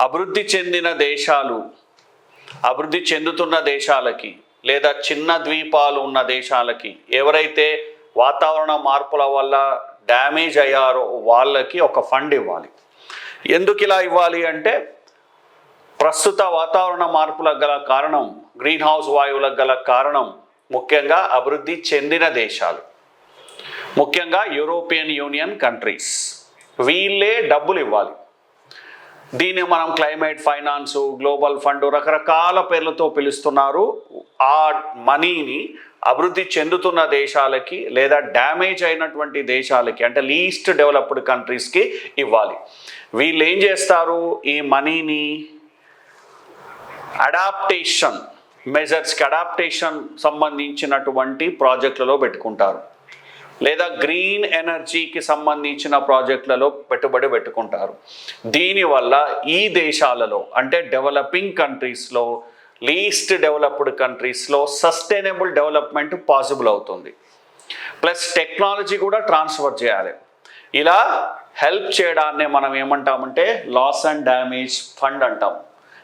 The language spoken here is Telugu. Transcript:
అభివృద్ధి చెందిన దేశాలు అభివృద్ధి చెందుతున్న దేశాలకి లేదా చిన్న ద్వీపాలు ఉన్న దేశాలకి ఎవరైతే వాతావరణ మార్పుల వల్ల డ్యామేజ్ అయ్యారో వాళ్ళకి ఒక ఫండ్ ఇవ్వాలి. ఎందుకు ఇలా ఇవ్వాలి అంటే ప్రస్తుత వాతావరణ మార్పులకు గల కారణం, గ్రీన్ హౌస్ వాయువులకు గల కారణం ముఖ్యంగా అభివృద్ధి చెందిన దేశాలు, ముఖ్యంగా యూరోపియన్ యూనియన్ కంట్రీస్. వీళ్ళే డబ్బులు ఇవ్వాలి. దీన్ని మనం క్లైమేట్ ఫైనాన్స్, గ్లోబల్ ఫండ్, రకరకాల పేర్లతో పిలుస్తున్నారు. ఆ మనీని అభివృద్ధి చెందుతున్న దేశాలకి లేదా డ్యామేజ్ అయినటువంటి దేశాలకి అంటే లీస్ట్ డెవలప్డ్ కంట్రీస్కి ఇవ్వాలి. వీళ్ళు ఏం చేస్తారు, ఈ మనీని అడాప్టేషన్ మెజర్స్కి, అడాప్టేషన్ సంబంధించినటువంటి ప్రాజెక్టులలో పెట్టుకుంటారు, లేదా గ్రీన్ ఎనర్జీకి సంబంధించిన ప్రాజెక్టులలో పెట్టుబడి పెట్టుకుంటారు. దీనివల్ల ఈ దేశాలలో అంటే డెవలపింగ్ కంట్రీస్లో, లీస్ట్ డెవలప్డ్ కంట్రీస్లో సస్టైనబుల్ డెవలప్మెంట్ పాసిబుల్ అవుతుంది. ప్లస్ టెక్నాలజీ కూడా ట్రాన్స్ఫర్ చేయాలి. ఇలా హెల్ప్ చేయడాన్నే మనం ఏమంటామంటే లాస్ అండ్ డ్యామేజ్ ఫండ్ అంటాం.